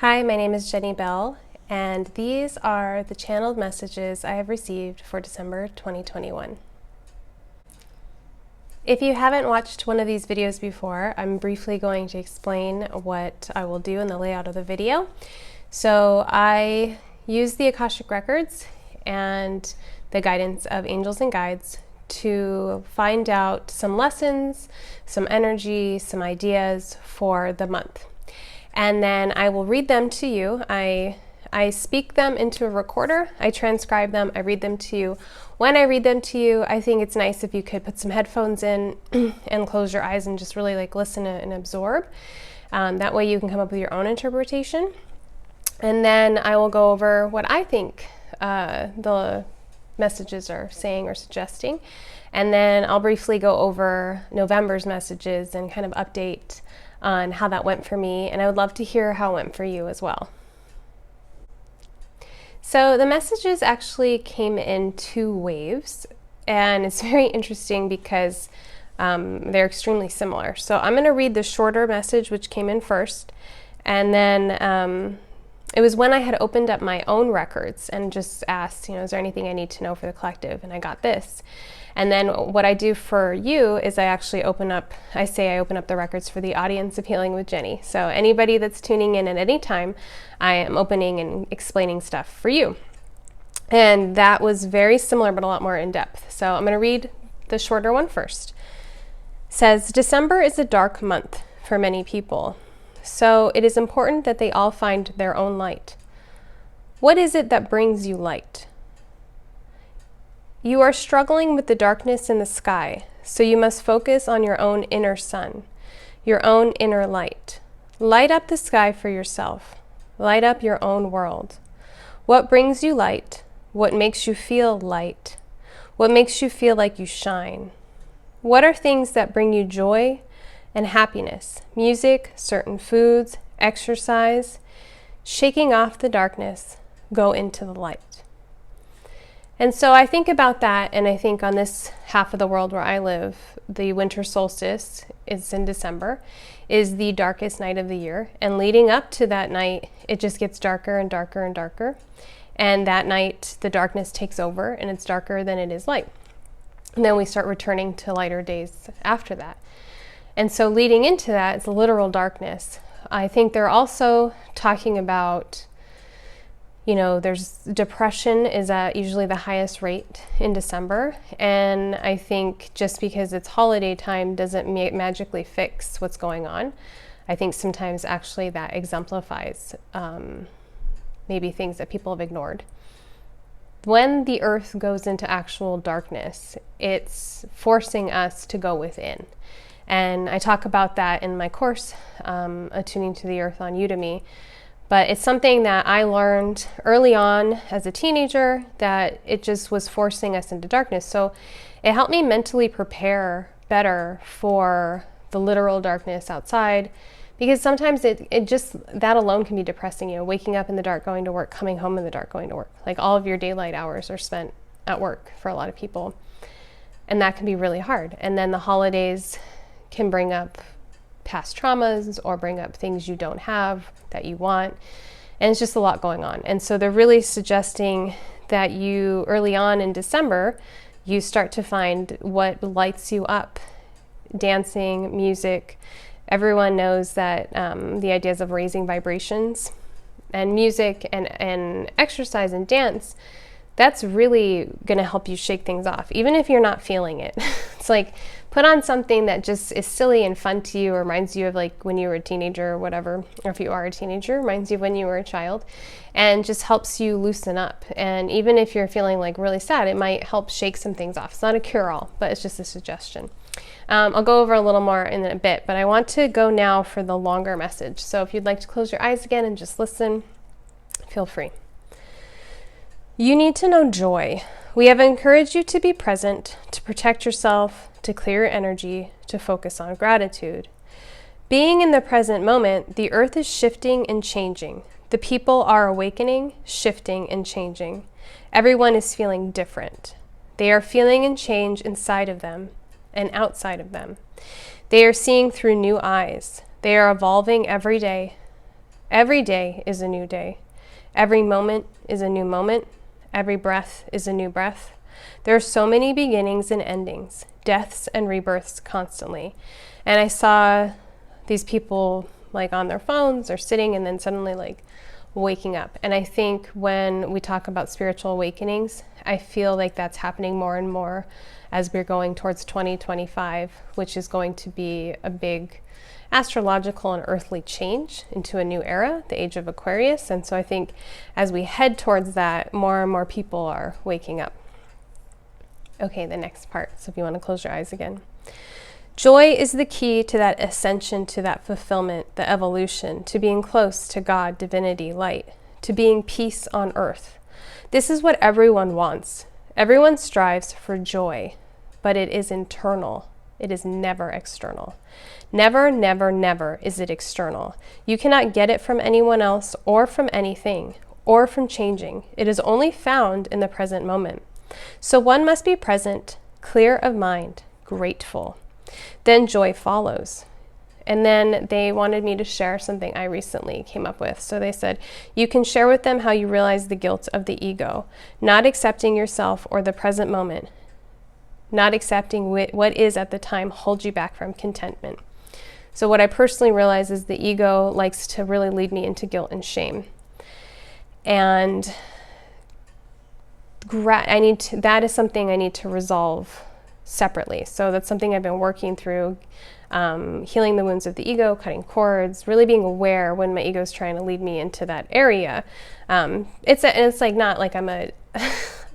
Hi, my name is Jenny Bell, and these are the channeled messages I have received for December 2021. If you haven't watched one of these videos before, I'm briefly going to explain what I will do in the layout of the video. So I use the Akashic Records and the guidance of angels and guides to find out some lessons, some energy, some ideas for the month. And then I will read them to you. I speak them into a recorder, I transcribe them, I read them to you. When I read them to you, I think it's nice if you could put some headphones in and close your eyes and just really listen and absorb. That way you can come up with your own interpretation. And then I will go over what I think the messages are saying or suggesting. And then I'll briefly go over November's messages and kind of update on how that went for me, and I would love to hear how it went for you as well. So the messages actually came in two waves, and it's very interesting because they're extremely similar. So I'm going to read the shorter message, which came in first, and then it was when I had opened up my own records and just asked, is there anything I need to know for the collective? And I got this. And then what I do for you is I open up the records for the audience of Healing with Jenny. So anybody that's tuning in at any time, I am opening and explaining stuff for you. And that was very similar, but a lot more in depth. So I'm going to read the shorter one first. It says, December is a dark month for many people. So it is important that they all find their own light. What is it that brings you light? You are struggling with the darkness in the sky, so you must focus on your own inner sun, your own inner light. Light up the sky for yourself. Light up your own world. What brings you light? What makes you feel light? What makes you feel like you shine? What are things that bring you joy and happiness? Music, certain foods, exercise. Shaking off the darkness, go into the light. And so I think about that, and I think on this half of the world where I live, the winter solstice is in December, is the darkest night of the year. And leading up to that night, it just gets darker and darker and darker. And that night, the darkness takes over, and it's darker than it is light. And then we start returning to lighter days after that. And so leading into that, it's literal darkness. I think they're also talking about there's depression is at usually the highest rate in December. And I think just because it's holiday time doesn't magically fix what's going on. I think sometimes actually that exemplifies maybe things that people have ignored. When the earth goes into actual darkness, it's forcing us to go within. And I talk about that in my course, Attuning to the Earth on Udemy. But it's something that I learned early on as a teenager, that it just was forcing us into darkness. So it helped me mentally prepare better for the literal darkness outside, because sometimes it just, that alone can be depressing. Waking up in the dark, going to work, coming home in the dark, going to work. Like all of your daylight hours are spent at work for a lot of people. And that can be really hard. And then the holidays can bring up past traumas or bring up things you don't have that you want. And it's just a lot going on. And so they're really suggesting that you, early on in December, you start to find what lights you up. Dancing, music. Everyone knows that the ideas of raising vibrations and music and exercise and dance, that's really going to help you shake things off, even if you're not feeling it. It's like, put on something that just is silly and fun to you, or reminds you of when you were a teenager or whatever, or if you are a teenager, reminds you of when you were a child, and just helps you loosen up. And even if you're feeling really sad, it might help shake some things off. It's not a cure-all, but it's just a suggestion. I'll go over a little more in a bit, but I want to go now for the longer message. So if you'd like to close your eyes again and just listen, feel free. You need to know joy. We have encouraged you to be present, to protect yourself, to clear your energy, to focus on gratitude. Being in the present moment, the earth is shifting and changing. The people are awakening, shifting, and changing. Everyone is feeling different. They are feeling and change inside of them and outside of them. They are seeing through new eyes. They are evolving every day. Every day is a new day. Every moment is a new moment. Every breath is a new breath. There are so many beginnings and endings, deaths and rebirths constantly. And I saw these people like on their phones or sitting and then suddenly like waking up. And I think when we talk about spiritual awakenings, I feel like that's happening more and more as we're going towards 2025, which is going to be a big astrological and earthly change into a new era, the age of Aquarius. And so I think as we head towards that, more and more people are waking up. Okay, the next part. So if you want to close your eyes again. Joy is the key to that ascension, to that fulfillment, the evolution, to being close to God, divinity, light, to being peace on earth. This is what everyone wants. Everyone strives for joy, but it is internal. It is never external. Never, never, never is it external. You cannot get it from anyone else or from anything or from changing. It is only found in the present moment. So one must be present, clear of mind, grateful. Then joy follows. And then they wanted me to share something I recently came up with. So they said, you can share with them how you realize the guilt of the ego, not accepting yourself or the present moment, not accepting what is at the time holds you back from contentment. So what I personally realize is the ego likes to really lead me into guilt and shame. And that is something I need to resolve separately. So that's something I've been working through, healing the wounds of the ego, cutting cords, really being aware when my ego is trying to lead me into that area. It's like not like I'm a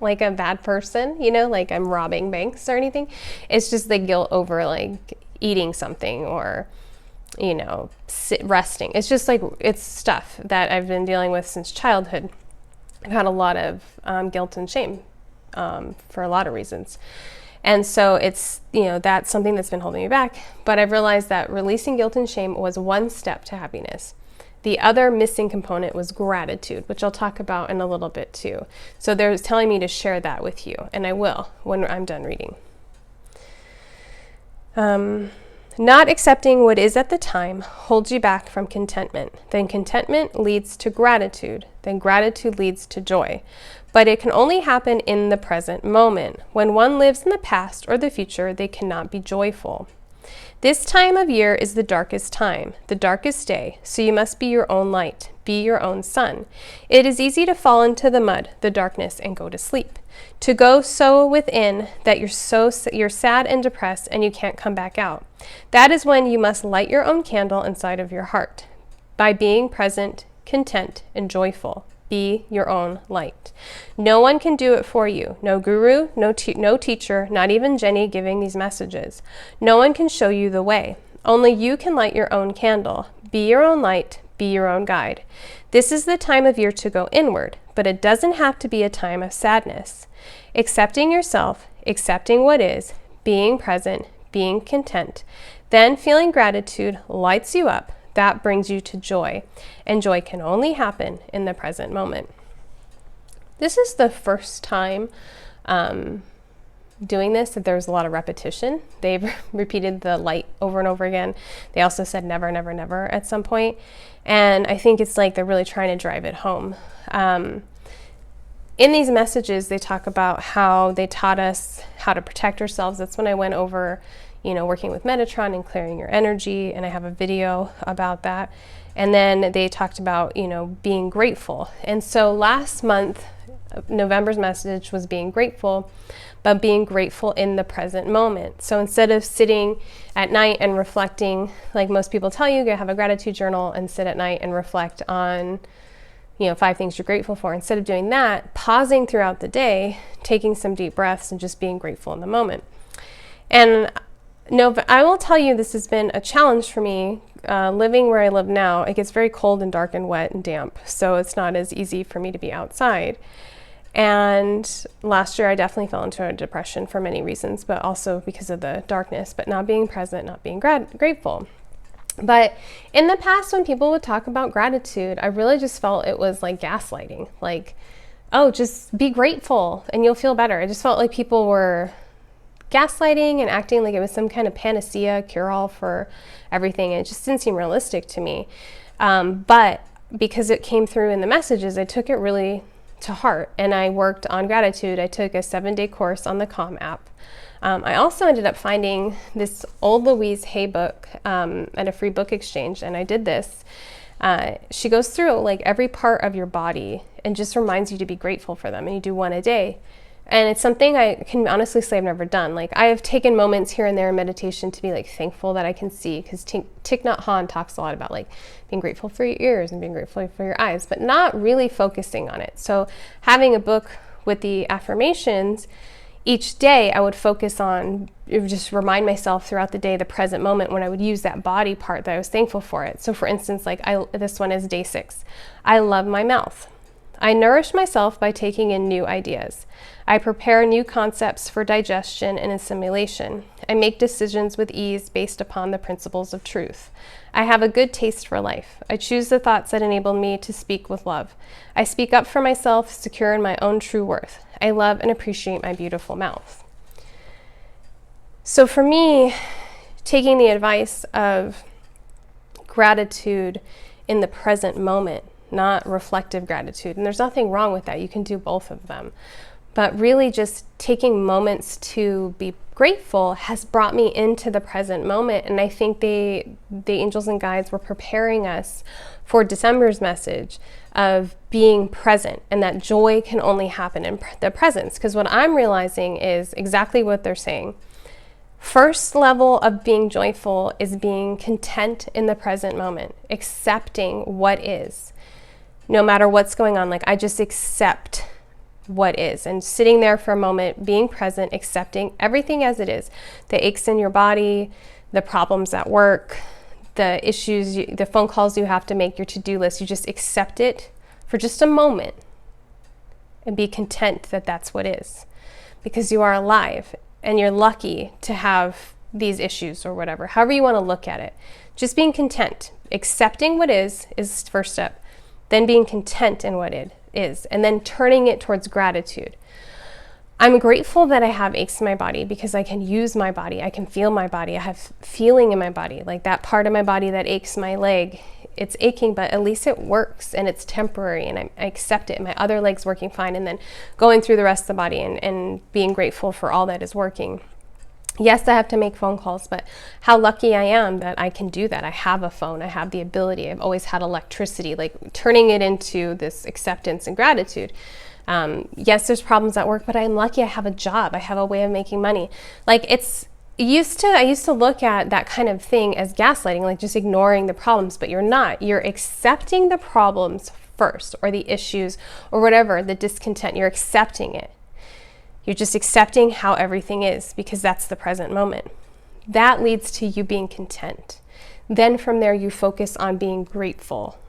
like a bad person, you know, like I'm robbing banks or anything. It's just the guilt over like eating something or, you know, resting. It's just like, it's stuff that I've been dealing with since childhood. I've had a lot of guilt and shame for a lot of reasons. And so it's, you know, that's something that's been holding me back. But I've realized that releasing guilt and shame was one step to happiness. The other missing component was gratitude, which I'll talk about in a little bit too. So they're telling me to share that with you, and I will when I'm done reading. Not accepting what is at the time holds you back from contentment. Then contentment leads to gratitude. Then gratitude leads to joy. But it can only happen in the present moment. When one lives in the past or the future, they cannot be joyful. This time of year is the darkest time, the darkest day, so you must be your own light, be your own sun. It is easy to fall into the mud, the darkness, and go to sleep. To go so within that you're sad and depressed and you can't come back out. That is when you must light your own candle inside of your heart by being present, content, and joyful. Be your own light. No one can do it for you. No guru, no teacher, not even Jenny giving these messages. No one can show you the way. Only you can light your own candle. Be your own light. Be your own guide. This is the time of year to go inward, but it doesn't have to be a time of sadness. Accepting yourself, accepting what is, being present, being content, then feeling gratitude lights you up. That brings you to joy, and joy can only happen in the present moment. This is the first time doing this that there's a lot of repetition. They've repeated the light over and over again. They also said never, never, never at some point. And I think it's like they're really trying to drive it home. In these messages, they talk about how they taught us how to protect ourselves. That's when I went over, you know, working with Metatron and clearing your energy, and I have a video about that. And then they talked about, you know, being grateful. And so last month, November's message was being grateful, but being grateful in the present moment. So instead of sitting at night and reflecting, like most people tell you, have a gratitude journal and sit at night and reflect on, you know, 5 things you're grateful for. Instead of doing that, pausing throughout the day, taking some deep breaths and just being grateful in the moment. And no, but I will tell you, this has been a challenge for me. Living where I live now, it gets very cold and dark and wet and damp, so it's not as easy for me to be outside. And last year I definitely fell into a depression for many reasons, but also because of the darkness, but not being present, not being grateful. But in the past, when people would talk about gratitude, I really just felt it was like gaslighting, like, oh, just be grateful and you'll feel better. I just felt like people were gaslighting and acting like it was some kind of panacea, cure-all for everything. And it just didn't seem realistic to me. But because it came through in the messages, I took it really to heart, and I worked on gratitude. I took a 7-day course on the Calm app. I also ended up finding this old Louise Hay book at a free book exchange, and I did this. She goes through like every part of your body and just reminds you to be grateful for them, and you do one a day. And it's something I can honestly say I've never done. Like, I have taken moments here and there in meditation to be like thankful that I can see, because Thich Nhat Hanh talks a lot about like being grateful for your ears and being grateful for your eyes, but not really focusing on it. So having a book with the affirmations, each day I would focus on, it would just remind myself throughout the day, the present moment, when I would use that body part that I was thankful for it. So for instance, like this one is day 6. I love my mouth. I nourish myself by taking in new ideas. I prepare new concepts for digestion and assimilation. I make decisions with ease based upon the principles of truth. I have a good taste for life. I choose the thoughts that enable me to speak with love. I speak up for myself, secure in my own true worth. I love and appreciate my beautiful mouth. So for me, taking the advice of gratitude in the present moment, not reflective gratitude. And there's nothing wrong with that. You can do both of them. But really just taking moments to be grateful has brought me into the present moment. And I think the angels and guides were preparing us for December's message of being present, and that joy can only happen in the presence. Because what I'm realizing is exactly what they're saying. First level of being joyful is being content in the present moment, accepting what is. No matter what's going on, like I just accept what is, and sitting there for a moment, being present, accepting everything as it is, the aches in your body, the problems at work, the issues, the phone calls you have to make, your to-do list, you just accept it for just a moment and be content that that's what is, because you are alive and you're lucky to have these issues or whatever, however you want to look at it. Just being content, accepting what is the first step. Then being content in what it is, and then turning it towards gratitude. I'm grateful that I have aches in my body, because I can use my body. I can feel my body. I have feeling in my body, like that part of my body that aches, my leg. It's aching, but at least it works, and it's temporary, and I accept it. My other leg's working fine, and then going through the rest of the body and being grateful for all that is working. Yes, I have to make phone calls, but how lucky I am that I can do that. I have a phone. I have the ability. I've always had electricity, like turning it into this acceptance and gratitude. Yes, there's problems at work, but I'm lucky I have a job. I have a way of making money. Like I used to look at that kind of thing as gaslighting, like just ignoring the problems, but you're not. You're accepting the problems first, or the issues, or whatever, the discontent. You're accepting it. You're just accepting how everything is, because that's the present moment. That leads to you being content. Then from there, you focus on being grateful.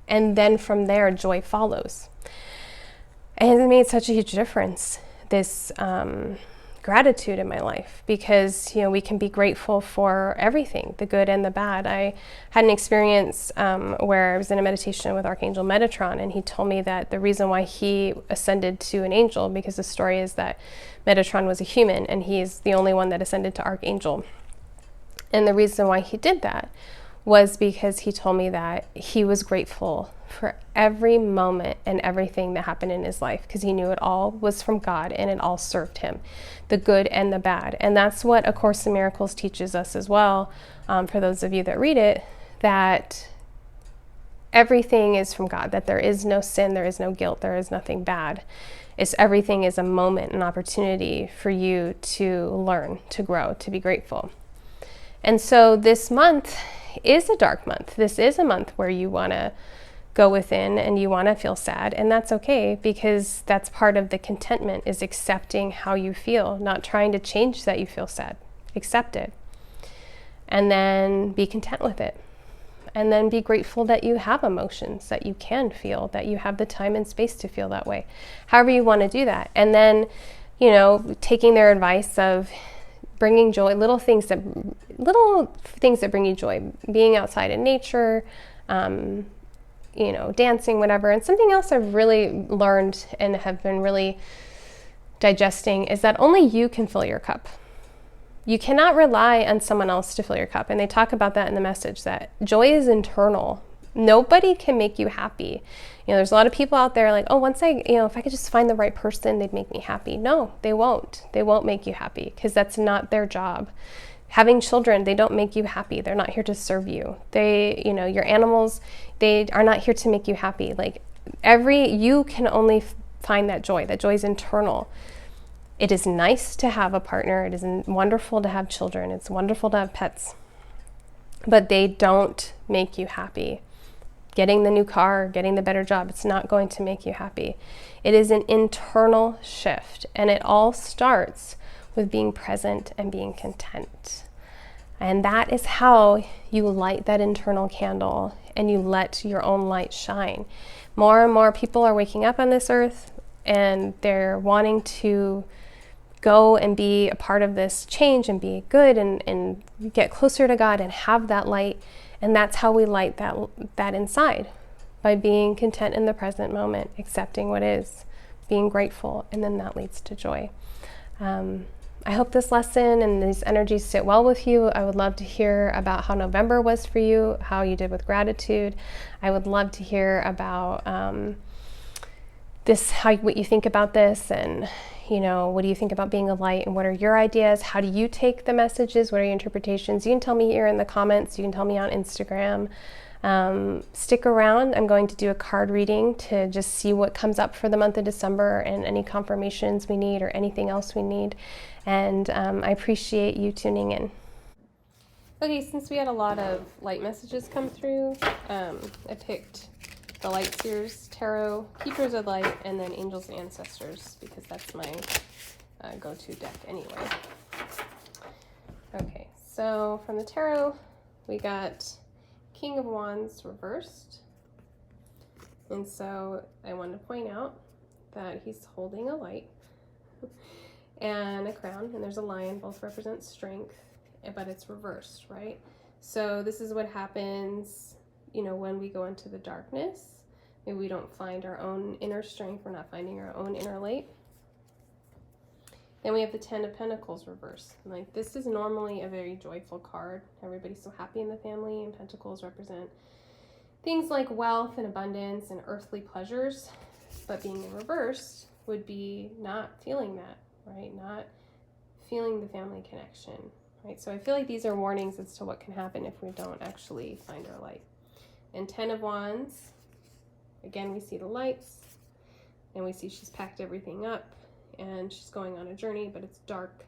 And then from there, joy follows. And it made such a huge difference, this gratitude in my life, because we can be grateful for everything, the good and the bad. I had an experience where I was in a meditation with Archangel Metatron, and he told me that the reason why he ascended to an angel, because the story is that Metatron was a human and he's the only one that ascended to Archangel. And the reason why he did that was because he told me that he was grateful for every moment and everything that happened in his life, because he knew it all was from God and it all served him, the good and the bad. And that's what A Course in Miracles teaches us as well, for those of you that read it, that everything is from God, that there is no sin, there is no guilt, there is nothing bad. Everything is a moment, an opportunity for you to learn, to grow, to be grateful. And so this month is a dark month. This is a month where you want to go within and you want to feel sad, and that's okay, because that's part of the contentment, is accepting how you feel, not trying to change that you feel sad. Accept it, and then be content with it, and then be grateful that you have emotions, that you can feel, that you have the time and space to feel that way, however you want to do that. And then taking their advice of bringing joy, little things that bring you joy, being outside in nature, dancing, whatever. And something else I've really learned and have been really digesting is that only you can fill your cup. You cannot rely on someone else to fill your cup. And they talk about that in the message, that joy is internal. Nobody can make you happy. You know, there's a lot of people out there like, oh, once I, you know, if I could just find the right person, they'd make me happy. No, they won't. They won't make you happy because that's not their job. Having children, they don't make you happy. They're not here to serve you. They, you know, your animals, they are not here to make you happy. Like you can only find that joy. That joy is internal. It is nice to have a partner. It is wonderful to have children. It's wonderful to have pets, but they don't make you happy. Getting the new car, getting the better job, it's not going to make you happy. It is an internal shift, and it all starts with being present and being content. And that is how you light that internal candle and you let your own light shine. More and more people are waking up on this earth and they're wanting to go and be a part of this change and be good and get closer to God and have that light. And that's how we light that inside, by being content in the present moment, accepting what is, being grateful, and then that leads to joy. I hope this lesson and these energies sit well with you. I would love to hear about how November was for you, how you did with gratitude. I would love to hear about what you think about this, and you know, what do you think about being a light, and what are your ideas? How do you take the messages? What are your interpretations? You can tell me here in the comments. You can tell me on Instagram. Stick around. I'm going to do a card reading to just see what comes up for the month of December and any confirmations we need or anything else we need. And I appreciate you tuning in. Okay, since we had a lot of light messages come through, I picked the Light Seers Tarot, Keepers of Light, and then Angels and Ancestors, because that's my go-to deck anyway. Okay, so from the tarot, we got King of Wands reversed. And so I wanted to point out that he's holding a light and a crown, and there's a lion. Both represent strength, but it's reversed, right? So this is what happens, you know, when we go into the darkness. Maybe we don't find our own inner strength. We're not finding our own inner light. Then we have the Ten of Pentacles reverse. Like, this is normally a very joyful card. Everybody's so happy in the family, and Pentacles represent things like wealth and abundance and earthly pleasures. But being in reverse would be not feeling that, right? Not feeling the family connection, right? So I feel like these are warnings as to what can happen if we don't actually find our light. And Ten of Wands, again, we see the lights, and we see she's packed everything up, and she's going on a journey, but it's dark,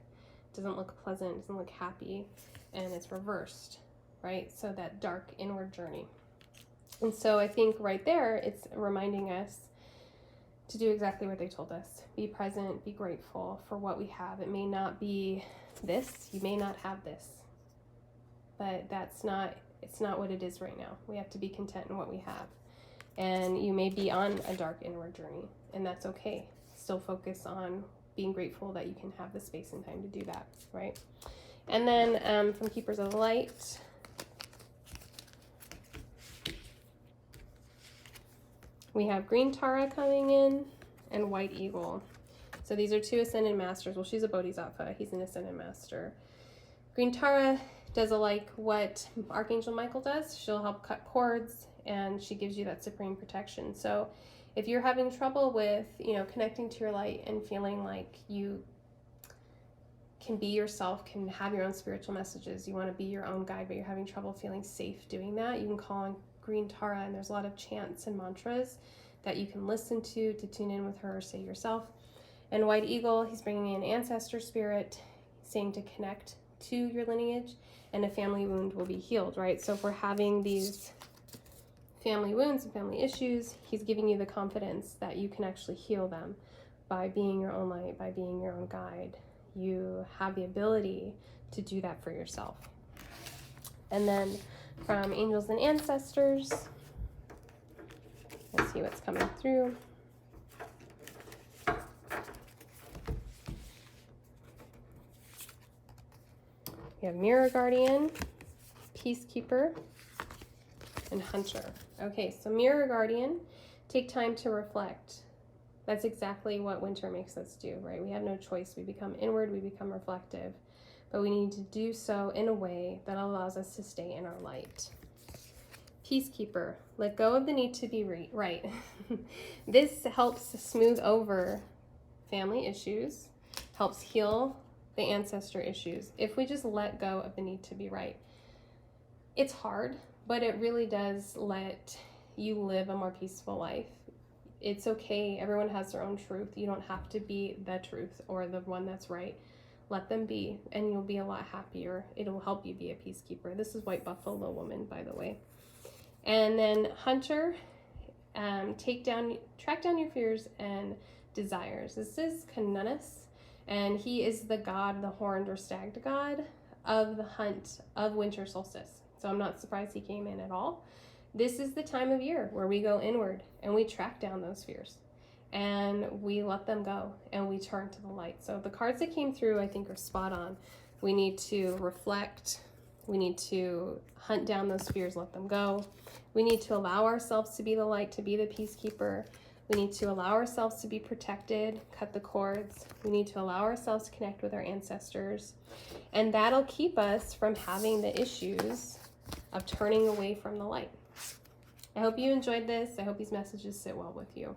doesn't look pleasant, doesn't look happy, and it's reversed, right? So that dark inward journey. And so I think right there, it's reminding us to do exactly what they told us. Be present, be grateful for what we have. It may not be this, you may not have this, but it's not what it is right now. We have to be content in what we have. And you may be on a dark inward journey, and that's okay. Still focus on being grateful that you can have the space and time to do that, right? And then from Keepers of the Light, we have Green Tara coming in and White Eagle. So these are two Ascended Masters. Well, she's a Bodhisattva. He's an Ascended Master. Green Tara does like what Archangel Michael does. She'll help cut cords, and she gives you that supreme protection. So if you're having trouble with, you know, connecting to your light and feeling like you can be yourself, can have your own spiritual messages, you want to be your own guide, but you're having trouble feeling safe doing that, you can call on Green Tara, and there's a lot of chants and mantras that you can listen to tune in with her or say yourself. And White Eagle, he's bringing in ancestor spirit, saying to connect to your lineage, and a family wound will be healed, right? So if we're having these family wounds and family issues, he's giving you the confidence that you can actually heal them by being your own light, by being your own guide. You have the ability to do that for yourself. And then from Angels and Ancestors, let's see what's coming through. We have Mirror Guardian, Peacekeeper, and Hunter. Okay, so Mirror Guardian, take time to reflect. That's exactly what winter makes us do, right? We have no choice. We become inward, we become reflective, but we need to do so in a way that allows us to stay in our light. Peacekeeper, let go of the need to be right. This helps smooth over family issues, helps heal the ancestor issues. If we just let go of the need to be right, it's hard, but it really does let you live a more peaceful life. It's okay. Everyone has their own truth. You don't have to be the truth or the one that's right. Let them be, and you'll be a lot happier. It'll help you be a peacekeeper. This is White Buffalo Woman, by the way. And then Hunter, track down your fears and desires. This is Canunus, and he is the god, the horned or stagged god of the hunt of winter solstice. So I'm not surprised he came in at all. This is the time of year where we go inward and we track down those fears and we let them go and we turn to the light. So the cards that came through, I think, are spot on. We need to reflect. We need to hunt down those fears, let them go. We need to allow ourselves to be the light, to be the peacekeeper. We need to allow ourselves to be protected, cut the cords. We need to allow ourselves to connect with our ancestors. And that'll keep us from having the issues of turning away from the light. I hope you enjoyed this. I hope these messages sit well with you.